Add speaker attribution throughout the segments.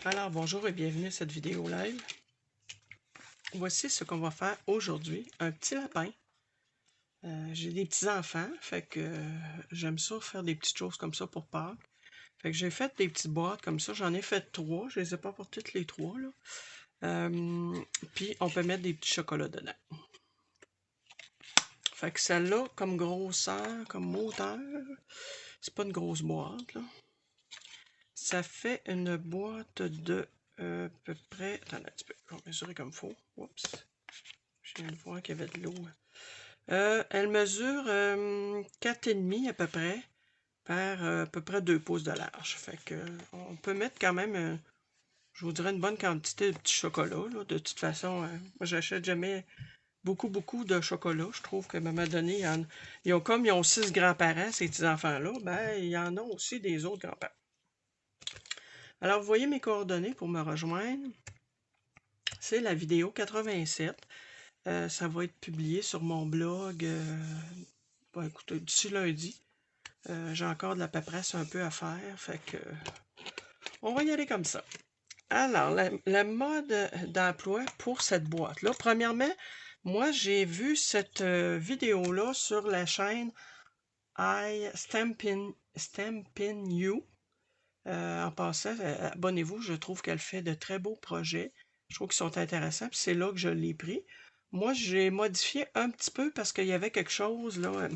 Speaker 1: Alors bonjour et bienvenue à cette vidéo live. Voici ce qu'on va faire aujourd'hui, un petit lapin. J'ai des petits enfants, fait que j'aime ça faire des petites choses comme ça pour Pâques. Fait que j'ai fait des petites boîtes comme ça, j'en ai fait 3, je les ai pas pour toutes les 3 là. Puis on peut mettre des petits chocolats dedans. Fait que celle-là, comme grosseur, comme moteur, c'est pas une grosse boîte là. Ça fait une boîte de à peu près. Attends un petit peu, je vais mesurer comme il faut. Oups. Je viens de voir qu'il y avait de l'eau. Elle mesure 4,5 à peu près par à peu près 2 pouces de large. Fait que on peut mettre quand même, je vous dirais, une bonne quantité de petits chocolats. Là. De toute façon, moi j'achète jamais beaucoup de chocolat. Je trouve qu'à un moment donné, ils ont 6 grands-parents, ces petits-enfants-là, ben il y en a aussi des autres grands-parents. Alors, vous voyez mes coordonnées pour me rejoindre. C'est la vidéo 87. Ça va être publié sur mon blog. Bon, écoutez, d'ici lundi. J'ai encore de la paperasse un peu à faire. Fait que on va y aller comme ça. Alors, le mode d'emploi pour cette boîte-là. Premièrement, moi, j'ai vu cette vidéo-là sur la chaîne Stampin' You. En passant, abonnez-vous, je trouve qu'elle fait de très beaux projets. Je trouve qu'ils sont intéressants, puis c'est là que je l'ai pris. Moi, j'ai modifié un petit peu parce qu'il y avait quelque chose là,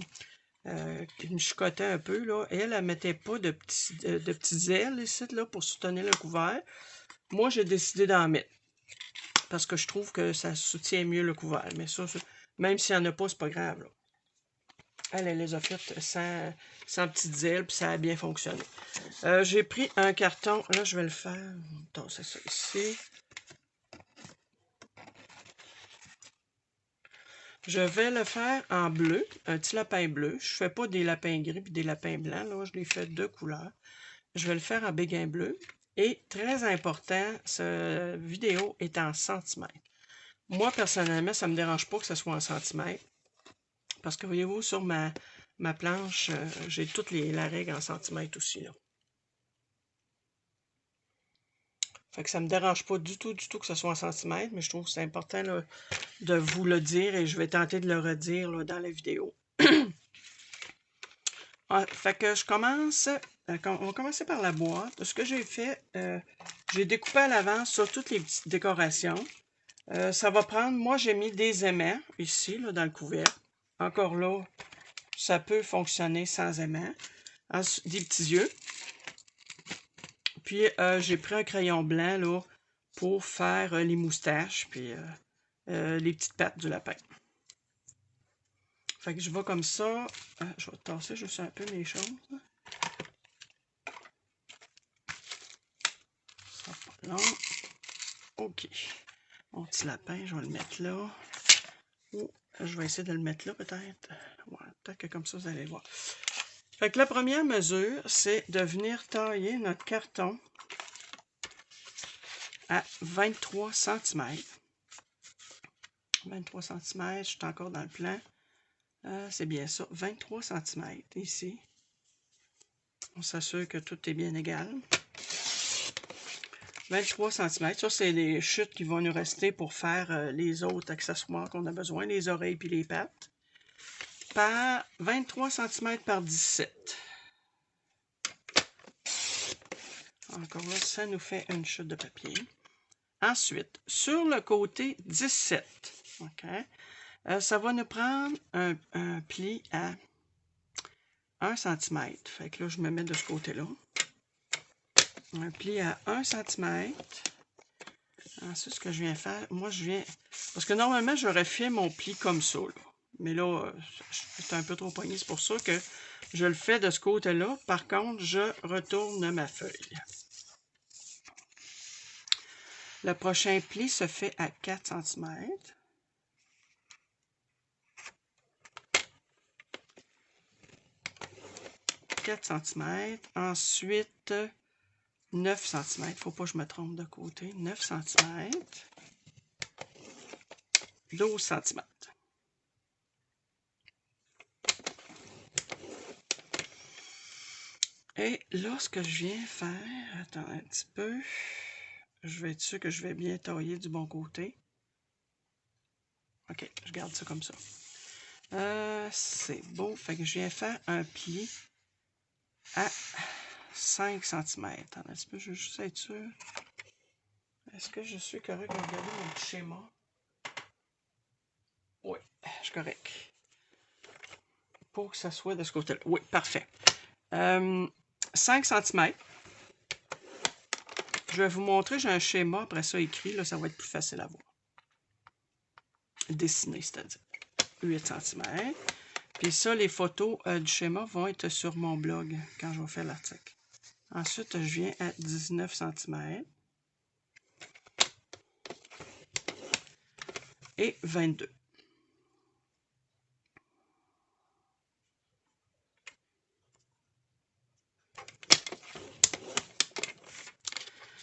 Speaker 1: qui me chicotait un peu. Là. Elle ne mettait pas de petites ailes ici là, pour soutenir le couvert. Moi, j'ai décidé d'en mettre parce que je trouve que ça soutient mieux le couvert. Mais ça, même s'il n'y en a pas, c'est pas grave. Là. Elle les a faites sans petites ailes, puis ça a bien fonctionné. J'ai pris un carton. Là, je vais le faire. Attends, c'est ça ici. Je vais le faire en bleu, un petit lapin bleu. Je fais pas des lapins gris et des lapins blancs. Là, je les fais de couleurs. Je vais le faire en béguin bleu. Et très important, cette vidéo est en centimètres. Moi, personnellement, ça ne me dérange pas que ce soit en centimètres. Parce que voyez-vous, sur ma planche, j'ai toute la règle en centimètres aussi. Là. Fait que ça me dérange pas du tout que ce soit en centimètres, mais je trouve que c'est important là, de vous le dire et je vais tenter de le redire là, dans la vidéo. Fait que je commence, on va commencer par la boîte. Ce que j'ai fait, j'ai découpé à l'avance sur toutes les petites décorations. Ça va prendre, moi j'ai mis des aimants ici, là, dans le couvercle. Encore là, ça peut fonctionner sans aimants. Des petits yeux. Puis j'ai pris un crayon blanc là, pour faire les moustaches, puis les petites pattes du lapin. Fait que je vais comme ça. Je vais tasser juste un peu mes choses. Ça sera pas long. OK. Mon petit lapin, je vais le mettre là. Ou je vais essayer de le mettre là peut-être. Ouais, peut-être que comme ça, vous allez voir. Fait que la première mesure, c'est de venir tailler notre carton à 23 cm. 23 cm, je suis encore dans le plan. C'est bien ça, 23 cm ici. On s'assure que tout est bien égal. 23 cm, ça c'est les chutes qui vont nous rester pour faire les autres accessoires qu'on a besoin, les oreilles puis les pattes. Par 23 cm par 17. Encore là, ça nous fait une chute de papier. Ensuite, sur le côté 17, okay, ça va nous prendre un pli à 1 cm. Fait que là, je me mets de ce côté-là. Un pli à 1 cm. Ensuite, ce que je viens faire, moi, je viens... Parce que normalement, j'aurais fait mon pli comme ça, là. Mais là, c'est un peu trop poigné. C'est pour ça que je le fais de ce côté-là. Par contre, je retourne ma feuille. Le prochain pli se fait à 4 cm. Ensuite, 9 cm. Il ne faut pas que je me trompe de côté. 9 cm. 12 cm. Et là, ce que je viens faire, attends un petit peu. je vais être sûr que je vais bien tailler du bon côté. OK, je garde ça comme ça. C'est beau. Fait que je viens faire un pli à 5 cm. Attends un petit peu, je veux juste être sûr. Est-ce que je suis correct de regarder mon petit schéma? Oui, je suis correct. Pour que ça soit de ce côté-là. Oui, parfait. 5 cm. Je vais vous montrer, j'ai un schéma, après ça écrit, là, ça va être plus facile à voir. Dessiné, c'est-à-dire. 8 cm. Puis ça, les photos du schéma vont être sur mon blog quand je vais faire l'article. Ensuite, je viens à 19 cm. Et 22.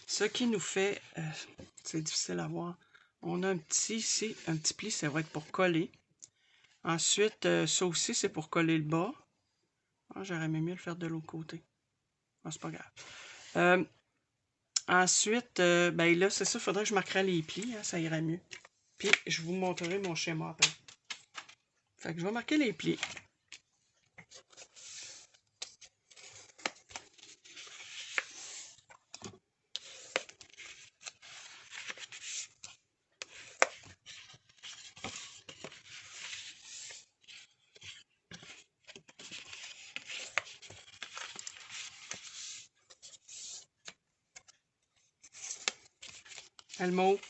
Speaker 1: Ce qui nous fait, c'est difficile à voir, on a un petit ici, un petit pli, ça va être pour coller. Ensuite, ça aussi, c'est pour coller le bas. Ah, j'aurais aimé mieux le faire de l'autre côté. Ah, c'est pas grave. Ensuite, ben là, c'est ça, il faudrait que je marquerais les plis, hein, ça irait mieux. Puis, je vous montrerai mon schéma après. Fait que je vais marquer les plis. Elmo.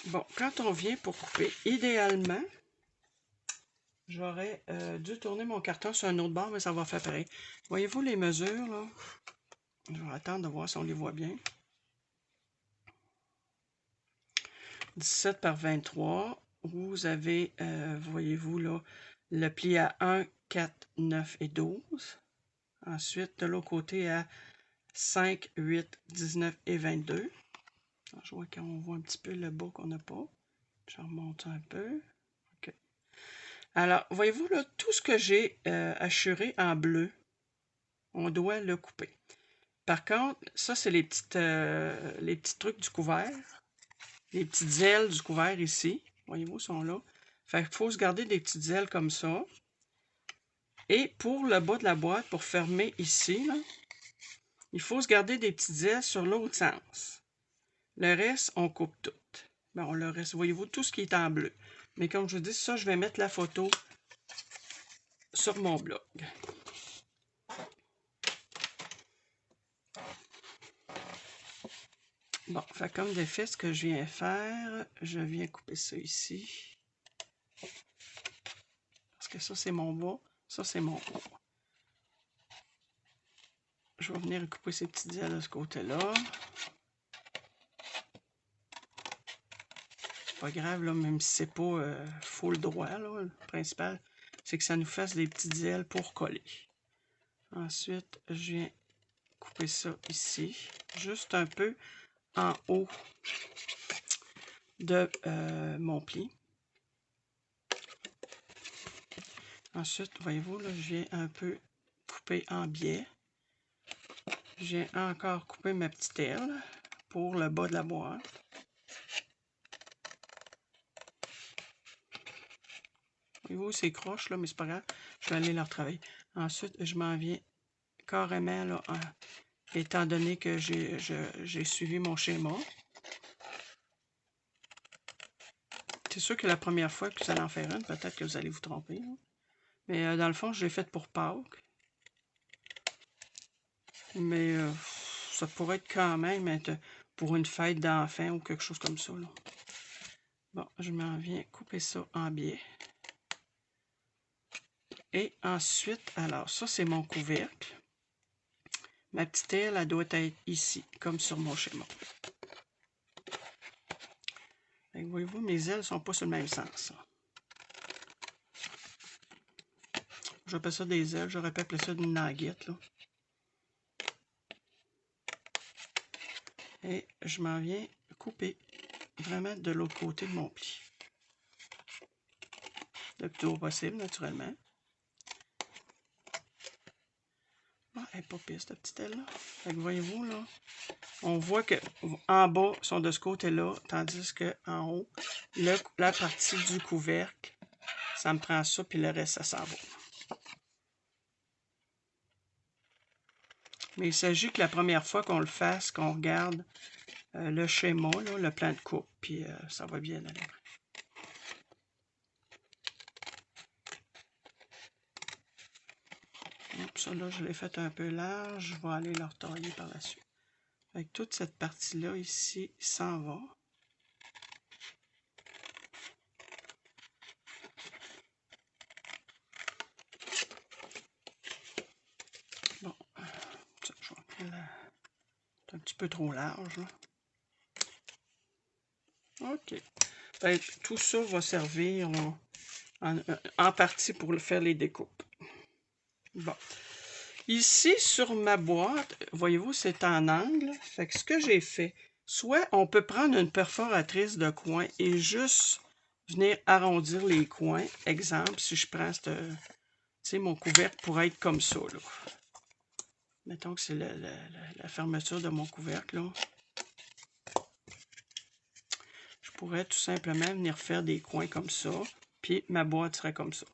Speaker 1: Bon, quand on vient pour couper, idéalement, j'aurais dû tourner mon carton sur un autre bord, mais ça va faire pareil. Voyez-vous les mesures, là? Je vais attendre de voir si on les voit bien. 17 par 23. Vous avez, voyez-vous là, le pli à 1, 4, 9 et 12. Ensuite, de l'autre côté à 5, 8, 19 et 22. Alors, je vois qu'on voit un petit peu le bas qu'on n'a pas. Je remonte un peu. OK. Alors, voyez-vous là, tout ce que j'ai hachuré en bleu, on doit le couper. Par contre, ça, c'est les petits trucs du couvert. Les petites ailes du couvert ici. Voyez-vous, sont là. Fait qu'il faut se garder des petites ailes comme ça. Et pour le bas de la boîte, pour fermer ici, là, il faut se garder des petites ailes sur l'autre sens. Le reste, on coupe tout. Bon, le reste, voyez-vous, tout ce qui est en bleu. Mais comme je vous dis, ça, je vais mettre la photo sur mon blog. Bon, fait comme d'effet, ce que je viens faire, je viens couper ça ici. Parce que ça, c'est mon bas. Ça, c'est mon haut. Je vais venir couper ces petites ailes de ce côté-là. C'est pas grave, là, même si c'est pas full droit, là. Le principal, c'est que ça nous fasse des petites ailes pour coller. Ensuite, je viens couper ça ici. Juste un peu en haut de mon pli. Ensuite, voyez-vous, là, je viens un peu couper en biais. Je viens encore couper ma petite aile pour le bas de la boîte. Voyez-vous, c'est croche, là, mais c'est pas grave. Je vais aller la retravailler. Ensuite, je m'en viens carrément, là, étant donné que j'ai suivi mon schéma. C'est sûr que la première fois que vous allez en faire une, peut-être que vous allez vous tromper. Hein. Mais dans le fond, je l'ai faite pour Pâques. Mais ça pourrait être quand même être pour une fête d'enfants ou quelque chose comme ça. Là. Bon, je m'en viens couper ça en biais. Et ensuite, alors ça c'est mon couvercle. Ma petite aile, elle doit être ici, comme sur mon schéma. Voyez-vous, mes ailes ne sont pas sur le même sens. J'appelle ça des ailes, j'aurais pu appeler ça une naguette. Là. Et je m'en viens couper vraiment de l'autre côté de mon pli. le plus tôt possible, naturellement. Ah, elle n'est pas pire, cette petite aile-là. Fait que voyez-vous, là, on voit que en bas sont de ce côté-là, tandis qu'en haut, la partie du couvercle, ça me prend ça, puis le reste, ça s'en va. Mais il s'agit que la première fois qu'on le fasse, qu'on regarde le schéma, là, le plan de coupe, puis ça va bien aller. Hop, ça là, je l'ai fait un peu large, je vais aller le retailler par la suite. Avec toute cette partie-là ici, s'en va. Bon, ça, je vais prendre c'est un petit peu trop large, là. OK. Ben, tout ça va servir là, en partie pour faire les découpes. Bon. Ici, sur ma boîte, voyez-vous, c'est en angle. Fait que ce que j'ai fait, soit on peut prendre une perforatrice de coin et juste venir arrondir les coins. Exemple, si je prends mon couvercle pourrait être comme ça, là. Mettons que c'est la fermeture de mon couvercle, là. Je pourrais tout simplement venir faire des coins comme ça, puis ma boîte serait comme ça.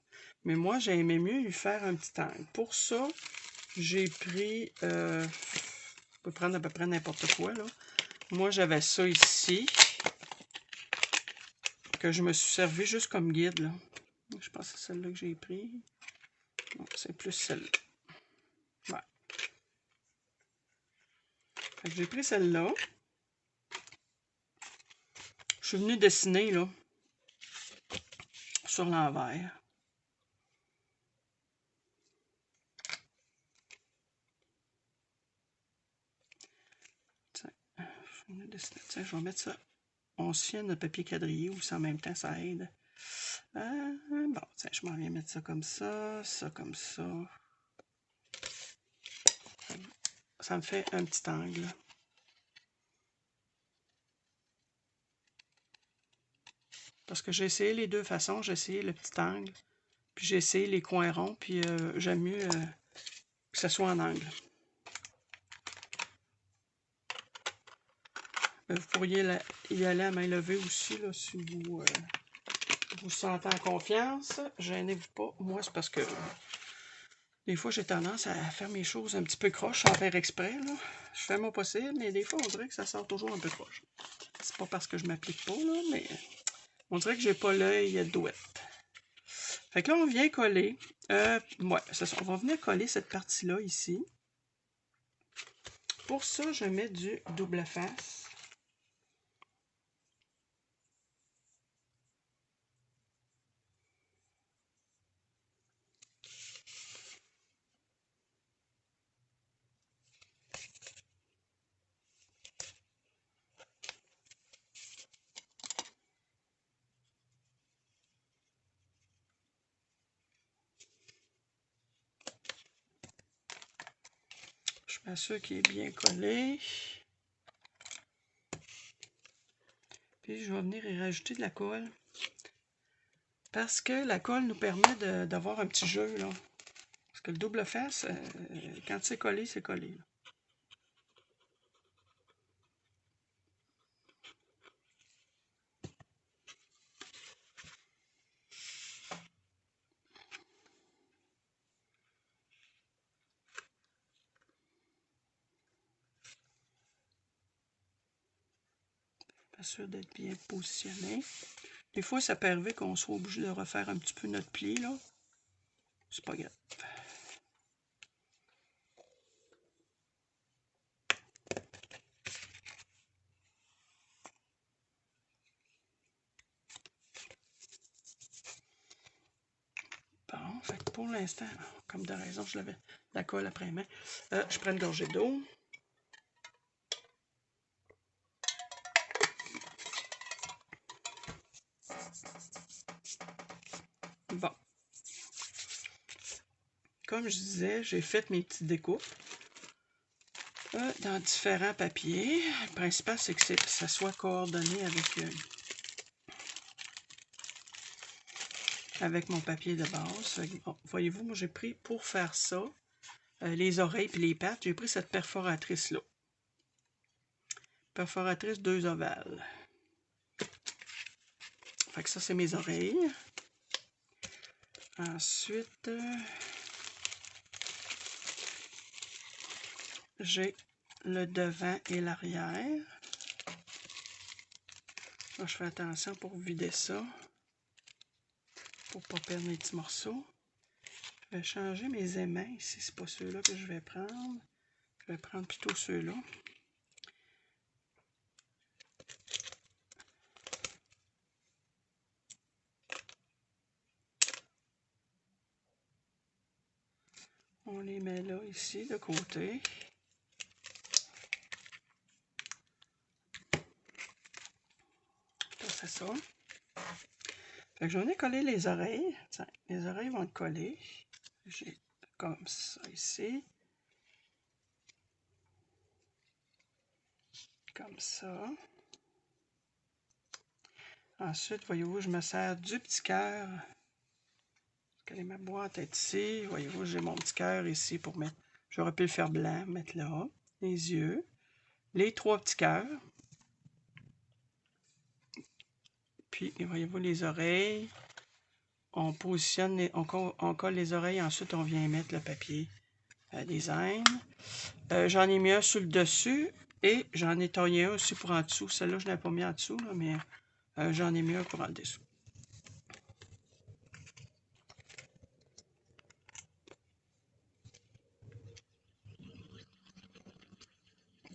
Speaker 1: Mais moi, j'aimais mieux lui faire un petit angle. Pour ça, j'ai pris, je peux prendre à peu près n'importe quoi, là. Moi, j'avais ça ici, que je me suis servi juste comme guide, là. Je pense que c'est celle-là que j'ai pris. Non, c'est plus celle-là. Ouais. Fait que j'ai pris celle-là. Je suis venu dessiner, là, sur l'envers. Tiens, je vais mettre ça. On se fie à notre papier quadrillé aussi en même temps, ça aide. Bon, tiens, je m'en viens mettre ça comme ça comme ça. Ça me fait un petit angle. Parce que j'ai essayé les deux façons. J'ai essayé le petit angle, puis j'ai essayé les coins ronds, puis j'aime mieux que ce soit en angle. Vous pourriez y aller à main levée aussi, là, si vous vous sentez en confiance. Gênez-vous pas. Moi, c'est parce que des fois, j'ai tendance à faire mes choses un petit peu croche sans faire exprès, là. Je fais mon possible, mais des fois, on dirait que ça sort toujours un peu croche. C'est pas parce que je m'applique pas, là, mais on dirait que j'ai pas l'œil douette. Fait que là, on vient coller. Ouais, c'est ça. On va venir coller cette partie-là ici. Pour ça, je mets du double face. Je m'assure qu'il est bien collé. Puis je vais venir y rajouter de la colle. Parce que la colle nous permet d'avoir un petit jeu, là. Parce que le double face, quand c'est collé, c'est collé, là. Pas sûr d'être bien positionné. Des fois, ça peut arriver qu'on soit obligé de refaire un petit peu notre pli, là. C'est pas grave. Bon, fait que pour l'instant, comme de raison, je l'avais la colle après main. Je prends une gorgée d'eau. Bon. Comme je disais, j'ai fait mes petites découpes dans différents papiers. Le principal, c'est que ça soit coordonné avec avec mon papier de base. Bon, voyez-vous, moi j'ai pris pour faire ça, les oreilles et les pattes, j'ai pris cette perforatrice-là. Perforatrice 2 ovales. Fait que ça, c'est mes oreilles. Ensuite, j'ai le devant et l'arrière. Là, je fais attention pour vider ça, pour ne pas perdre mes petits morceaux. Je vais changer mes aimants ici, c'est pas ceux-là que je vais prendre. Je vais prendre plutôt ceux-là. On les met là, ici, de côté. Ça, c'est ça. Fait que j'en ai collé les oreilles. Tiens, les oreilles vont être collées. J'ai comme ça ici. Comme ça. Ensuite, voyez-vous, je me sers du petit cœur. Ma boîte est ici. Voyez-vous, j'ai mon petit cœur ici pour mettre. J'aurais pu le faire blanc, mettre là. Les yeux. Les 3 petits cœurs. Puis, voyez-vous, les oreilles. On positionne, on colle les oreilles. Ensuite, on vient mettre le papier design. J'en ai mis un sur le dessus. Et j'en ai taillé un aussi pour en dessous. Celle-là, je ne l'ai pas mis en dessous, là, mais j'en ai mis un pour en dessous.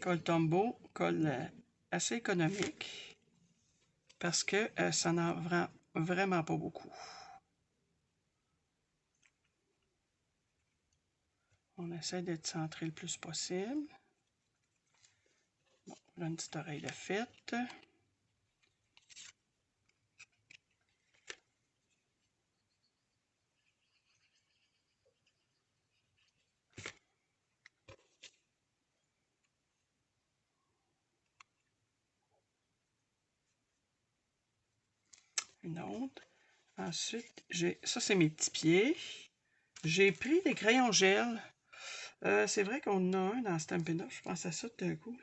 Speaker 1: Colle Tombow, colle assez économique. Parce que ça n'en rend vraiment pas beaucoup. On essaie d'être centré le plus possible. Bon, là, une petite oreille de faite. Une autre. Ensuite, ça, c'est mes petits pieds. J'ai pris des crayons gel. C'est vrai qu'on en a un dans Stampin' Up. Je pense à ça tout d'un coup.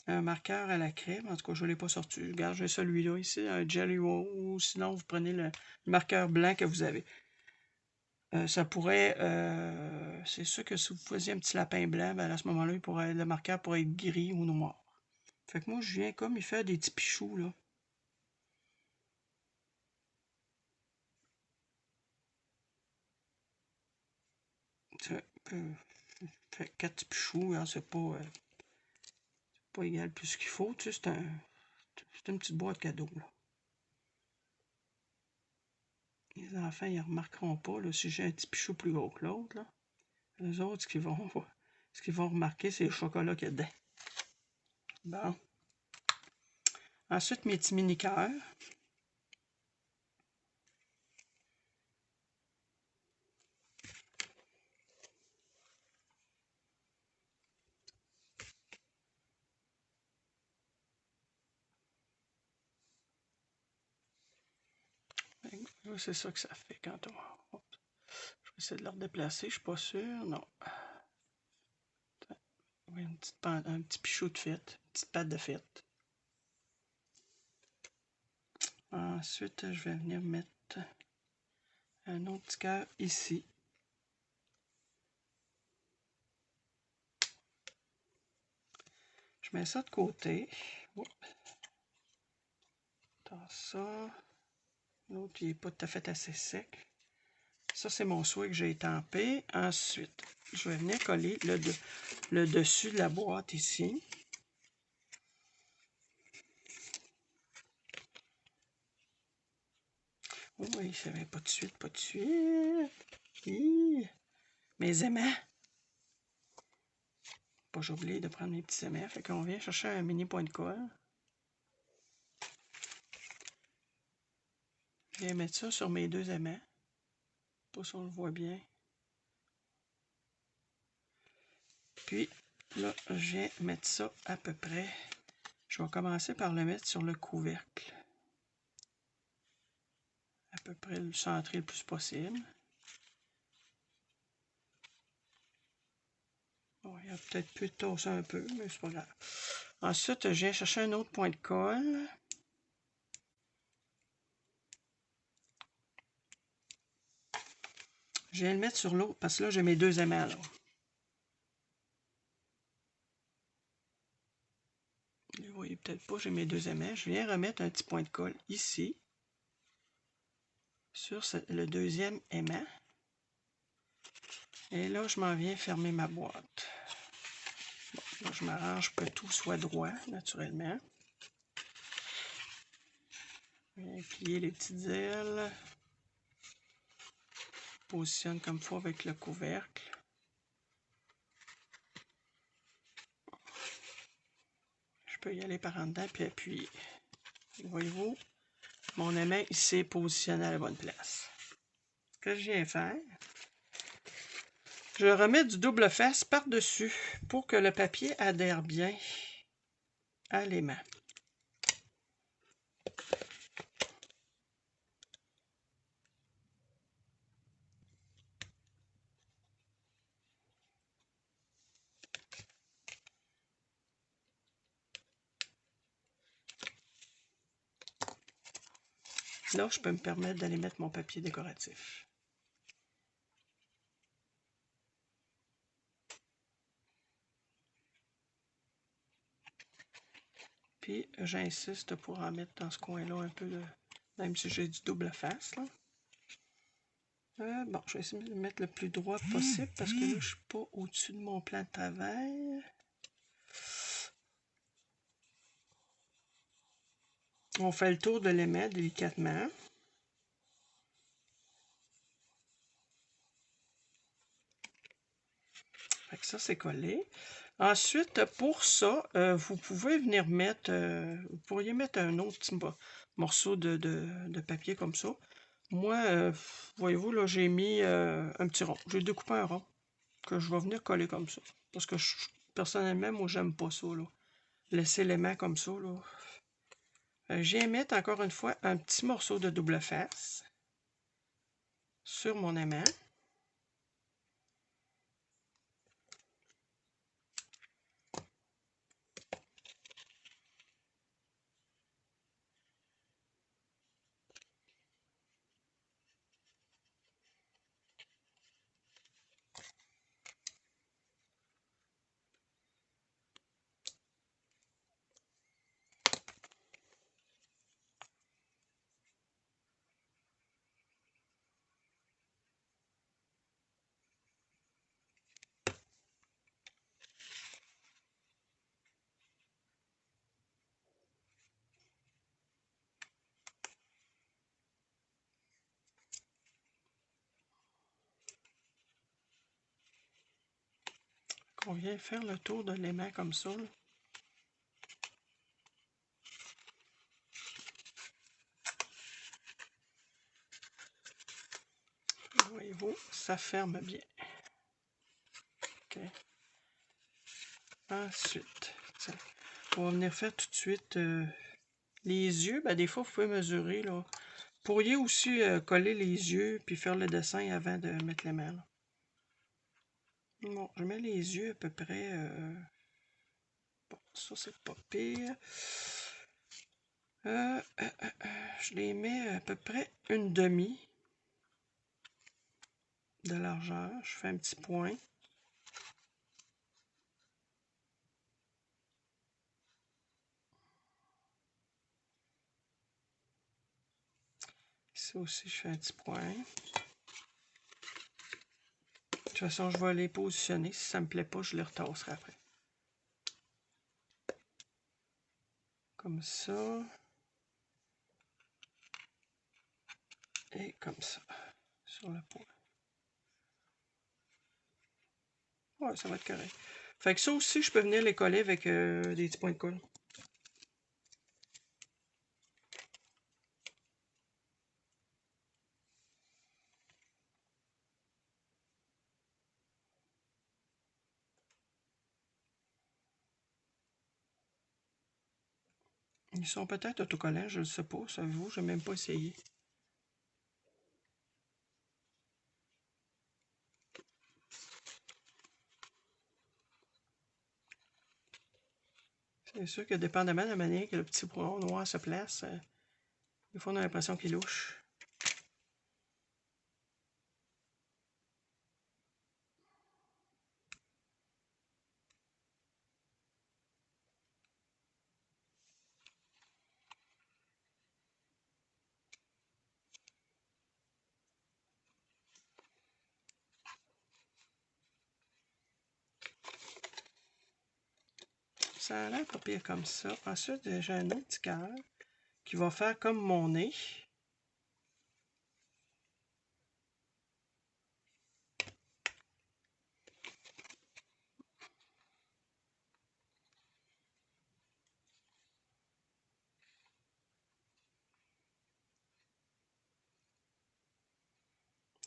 Speaker 1: Un marqueur à la crème. En tout cas, je ne l'ai pas sorti. Regarde, j'ai celui-là ici, un Jelly Roll. Ou sinon, vous prenez le marqueur blanc que vous avez. Ça pourrait... c'est sûr que si vous faisiez un petit lapin blanc, ben à ce moment-là, le marqueur pourrait être gris ou noir. Fait que moi, je viens comme il fait des petits pichous, là. Fait 4 petits pichous, hein, c'est pas égal plus qu'il faut. Tu sais, c'est une petite boîte cadeau, là. Les enfants, ils remarqueront pas, là, si j'ai un petit pichou plus gros que l'autre, là. Les autres, ce qu'ils vont remarquer, c'est le chocolat qu'il y a dedans. Bon. Ensuite, mes petits mini-cœurs. C'est ça que ça fait quand on... Je vais essayer de le redéplacer, je suis pas sûr. Non. Oui, un petit pichou de fête. Une petite patte de fête. Ensuite, je vais venir mettre un autre petit cœur ici. Je mets ça de côté. Dans ça. L'autre, il n'est pas tout à fait assez sec. Ça, c'est mon souhait que j'ai étampé. Ensuite, je vais venir coller le dessus de la boîte ici. Oui, ça va pas de suite, pas de suite. Mes aimants. Pas j'ai oublié de prendre mes petits aimants. Fait qu'on vient chercher un mini point de colle. Je viens mettre ça sur mes 2 aimants. Pas si on le voit bien. Puis là, je viens mettre ça à peu près. Je vais commencer par le mettre sur le couvercle. À peu près le centrer le plus possible. Bon, il y a peut-être pu tosser un peu, mais c'est pas grave. Ensuite, je viens chercher un autre point de colle. Je viens le mettre sur l'autre parce que là, j'ai mes deux aimants. Là. Vous ne voyez peut-être pas, j'ai mes deux aimants. Je viens remettre un petit point de colle ici, sur le deuxième aimant. Et là, je m'en viens fermer ma boîte. Bon, là, je m'arrange pour que tout soit droit, naturellement. Je viens plier les petites ailes. Positionne comme il faut avec le couvercle. Je peux y aller par en dedans puis appuyer. Voyez-vous, mon aimant il s'est positionné à la bonne place. Ce que je viens faire, je remets du double face par-dessus pour que le papier adhère bien à l'aimant. Là, je peux me permettre d'aller mettre mon papier décoratif. Puis, j'insiste pour en mettre dans ce coin-là un peu, même si j'ai du double face. Là. Bon, je vais essayer de le mettre le plus droit possible parce que là, je ne suis pas au-dessus de mon plan de travail. On fait le tour de l'aimant délicatement. Fait que ça, c'est collé. Ensuite, pour ça, vous pouvez venir mettre, vous pourriez mettre un autre petit morceau de papier comme ça. Moi, voyez-vous, là, j'ai mis un petit rond. J'ai découpé un rond que je vais venir coller comme ça. Parce que personnellement, moi, j'aime pas ça, là. Laisser l'aimant comme ça, là. Je viens mettre encore une fois un petit morceau de double face sur mon aimant. On vient faire le tour de l'aimant comme ça. Là. Voyez-vous, ça ferme bien. OK. Ensuite, on va venir faire tout de suite les yeux. Ben, des fois, vous pouvez mesurer. Là. Vous pourriez aussi coller les yeux puis faire le dessin avant de mettre les mains. Là. Bon, je mets les yeux à peu près. Bon, ça, c'est pas pire. Je les mets à peu près une demi de largeur. Je fais un petit point. Ici aussi, je fais un petit point. De toute façon, je vais les positionner. Si ça ne me plaît pas, je les retasserai après. Comme ça. Et comme ça. Sur le point. Ouais, ça va être correct. Fait que ça aussi, je peux venir les coller avec des petits points de colle. Ils sont peut-être autocollants, je ne sais pas. Savez-vous, je n'ai même pas essayé. C'est sûr que dépendamment de la manière que le petit point noir se place, des fois on a l'impression qu'il louche. Ça a l'air pas pire comme ça. Ensuite, j'ai un autre petit cœur qui va faire comme mon nez.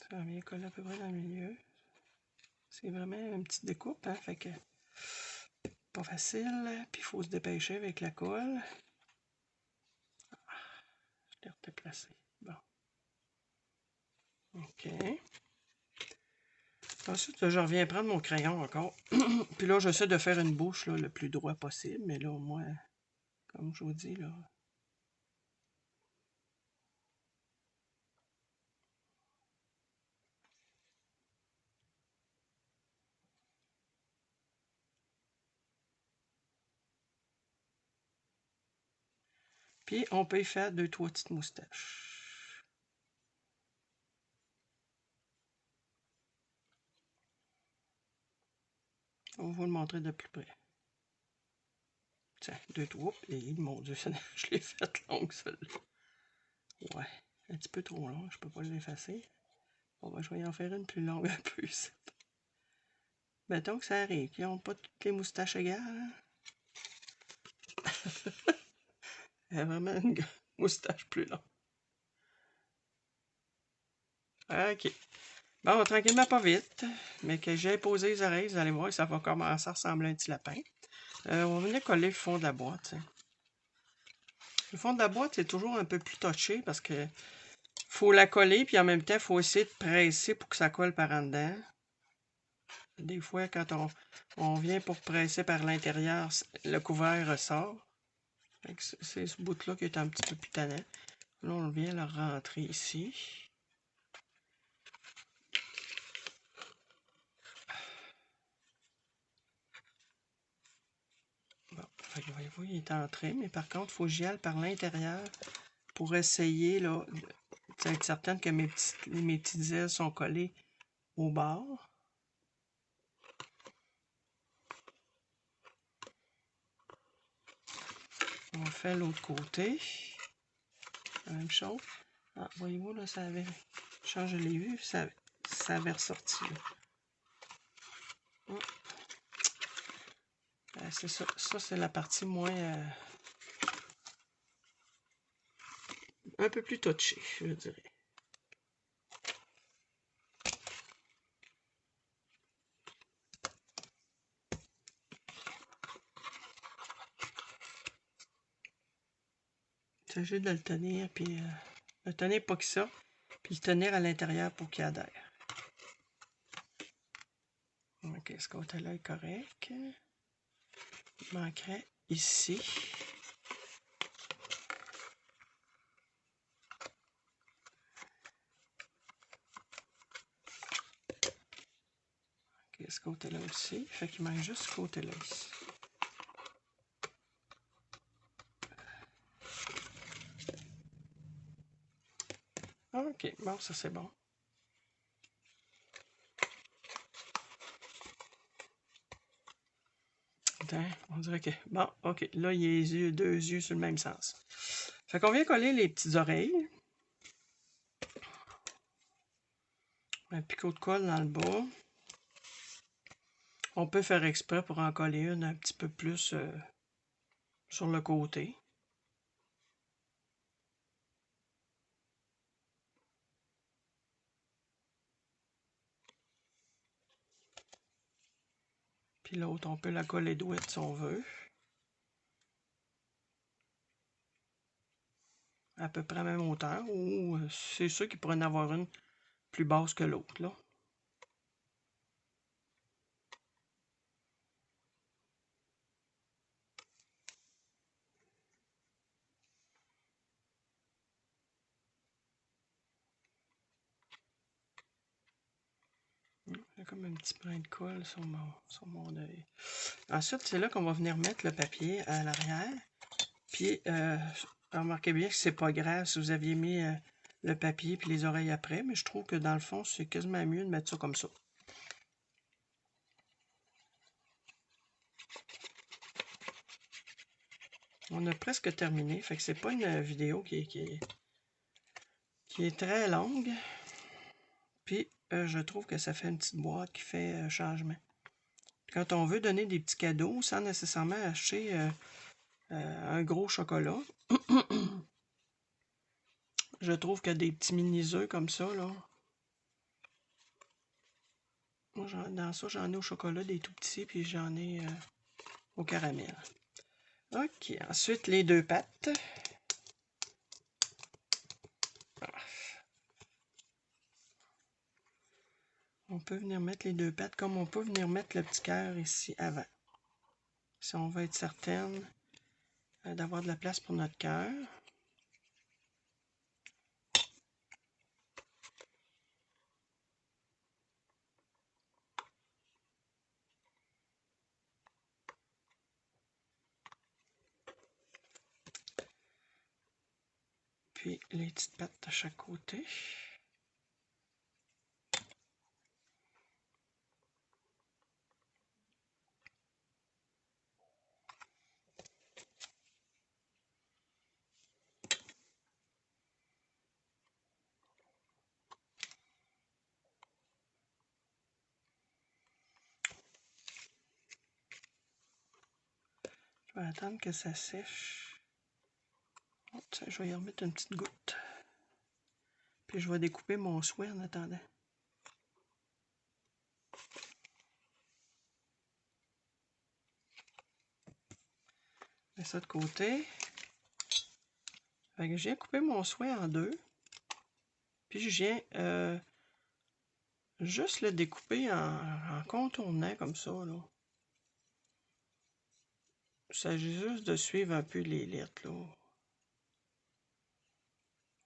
Speaker 1: Ça vient coller à peu près dans le milieu. C'est vraiment une petite découpe, hein, fait que pas facile. Puis il faut se dépêcher avec la colle. Je l'ai redéplacé. Bon. OK. Ensuite, je reviens prendre mon crayon encore. Puis là, j'essaie de faire une bouche là, le plus droit possible. Mais là, moi, comme je vous dis, là. Puis on peut y faire 2-3 petites moustaches. On va vous le montrer de plus près. Tiens, 2-3. Et mon Dieu, je l'ai faite longue, celle-là. Ouais, un petit peu trop long, je peux pas l'effacer. Bon, ben, je vais en faire une plus longue un peu ici. Mettons que ça arrive, qu'ils n'ont pas toutes les moustaches égales. Hein? Il y a vraiment une moustache plus longue. OK. Bon, tranquillement, pas vite. Mais que j'ai posé les oreilles, vous allez voir, ça va commencer à ressembler à un petit lapin. On va venir coller le fond de la boîte. T'sais. Le fond de la boîte, c'est toujours un peu plus touché parce que faut la coller, puis en même temps, il faut essayer de presser pour que ça colle par en dedans. Des fois, quand on vient pour presser par l'intérieur, le couvert ressort. C'est ce bout-là qui est un petit peu plus tannant. Là, on vient le rentrer ici. Bon, voyez-vous, il est entré, mais par contre, il faut que j'y aille par l'intérieur pour essayer là, d'être certaine que mes petites ailes sont collées au bord. On fait l'autre côté. La même chose. Ah, voyez-vous, là, ça avait... Quand je l'ai vu, ça avait ressorti. C'est ça. Ça, c'est la partie moins... un peu plus touchée, je dirais. Il s'agit de le tenir, puis le tenir pas que ça, puis le tenir à l'intérieur pour qu'il adhère. Ok, ce côté-là est correct. Il manquerait ici. Ok, ce côté-là aussi. Fait qu'il manque juste ce côté-là ici. Ok, bon, ça c'est bon. Attends, on dirait que... Bon, ok, là, il y a les yeux, 2 yeux sur le même sens. Fait qu'on vient coller les petites oreilles. Un picot de colle dans le bas. On peut faire exprès pour en coller une un petit peu plus sur le côté. Puis l'autre, on peut la coller douette si on veut. À peu près à la même hauteur. Ou c'est sûr qu'il pourrait en avoir une plus basse que l'autre, là. J'ai comme un petit brin de colle sur mon œil. Ensuite, c'est là qu'on va venir mettre le papier à l'arrière. Puis, remarquez bien que c'est pas grave si vous aviez mis le papier puis les oreilles après, mais je trouve que dans le fond, c'est quasiment mieux de mettre ça comme ça. On a presque terminé, fait que c'est pas une vidéo qui est très longue. Puis, je trouve que ça fait une petite boîte qui fait changement. Quand on veut donner des petits cadeaux sans nécessairement acheter un gros chocolat, je trouve que des petits mini-œufs comme ça, là. Moi, dans ça, j'en ai au chocolat, des tout petits, puis j'en ai au caramel. Ok, ensuite les deux pattes. On peut venir mettre les deux pattes comme on peut venir mettre le petit cœur ici avant. Si on veut être certaine d'avoir de la place pour notre cœur. Puis les petites pattes de chaque côté. Je vais attendre que ça sèche. Oh, tiens, je vais y remettre une petite goutte. Puis je vais découper mon souhait en attendant. Je mets ça de côté. Fait que je viens couper mon souhait en deux. Puis je viens juste le découper en contournant comme ça, là. Il s'agit juste de suivre un peu les lettres, là.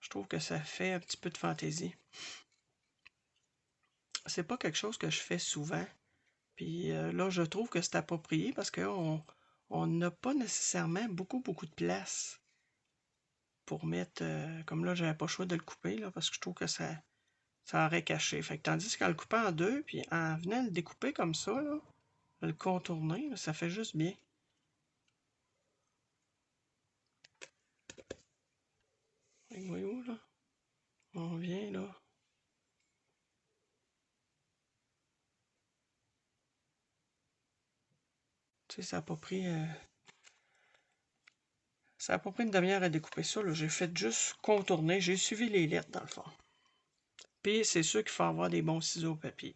Speaker 1: Je trouve que ça fait un petit peu de fantaisie. C'est pas quelque chose que je fais souvent. Puis là, je trouve que c'est approprié parce qu'on n'a pas nécessairement beaucoup de place pour mettre... comme là, j'avais pas le choix de le couper, là, parce que je trouve que ça aurait caché. Fait que tandis qu'en le coupant en deux, puis en venant le découper comme ça, là, le contourner, ça fait juste bien. Voyez-vous, là? On vient, là. Tu sais, ça n'a pas pris... ça n'a pas pris une demi-heure à découper ça, là. J'ai fait juste contourner. J'ai suivi les lettres, dans le fond. Puis, c'est sûr qu'il faut avoir des bons ciseaux au papier.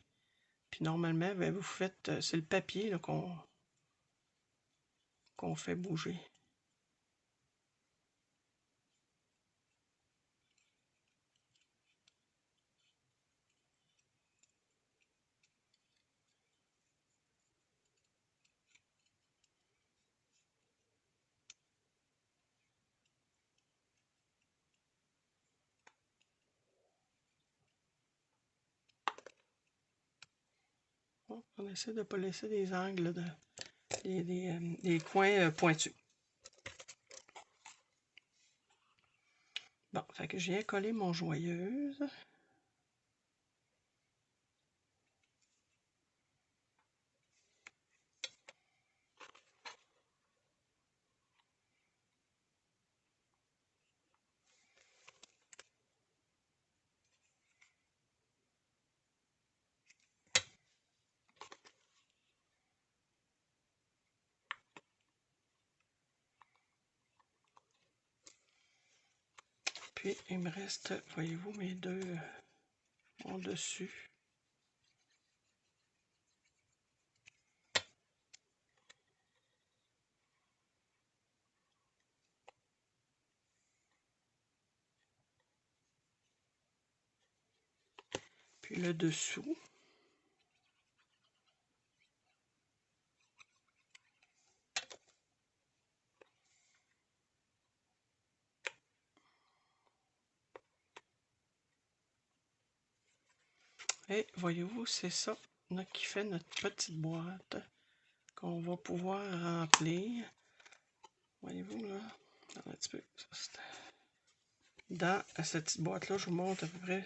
Speaker 1: Puis, normalement, ben, vous faites... c'est le papier, là, qu'on fait bouger. Bon, on essaie de ne pas laisser des angles, des coins pointus. Bon, fait que je viens coller mon joyeuse. Puis, il me reste, voyez-vous, mes deux en dessus. Puis le dessous. Et voyez-vous, c'est ça qui fait notre petite boîte qu'on va pouvoir remplir. Voyez-vous là? Un petit peu. Dans cette petite boîte-là, je vous montre à peu près,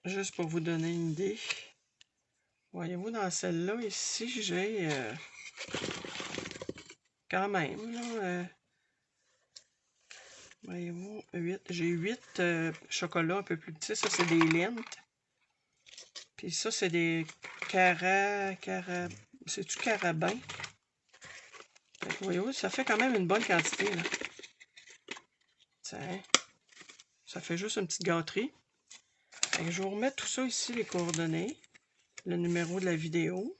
Speaker 1: juste pour vous donner une idée. Voyez-vous, dans celle-là, ici, j'ai quand même, là, voyez-vous, j'ai 8 chocolats un peu plus petits. Ça, c'est des lentes. Puis ça, c'est des c'est-tu carabin? Voyez-vous, ça fait quand même une bonne quantité, là. Tiens, ça fait juste une petite gâterie. Et je vous remets tout ça ici, les coordonnées, le numéro de la vidéo,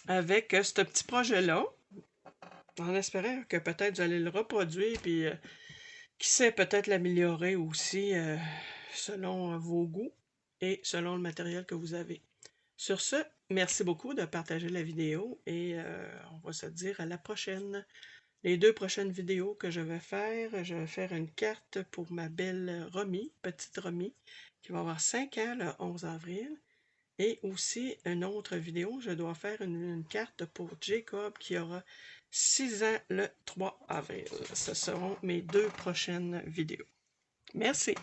Speaker 1: avec ce petit projet-là, en espérant que peut-être vous allez le reproduire, puis qui sait, peut-être l'améliorer aussi selon vos goûts et selon le matériel que vous avez. Sur ce, merci beaucoup de partager la vidéo et on va se dire à la prochaine. Les 2 prochaines vidéos que je vais faire une carte pour ma belle Romy, petite Romy, qui va avoir 5 ans le 11 avril. Et aussi une autre vidéo, je dois faire une carte pour Jacob qui aura 6 ans le 3 avril. Ce seront mes 2 prochaines vidéos. Merci!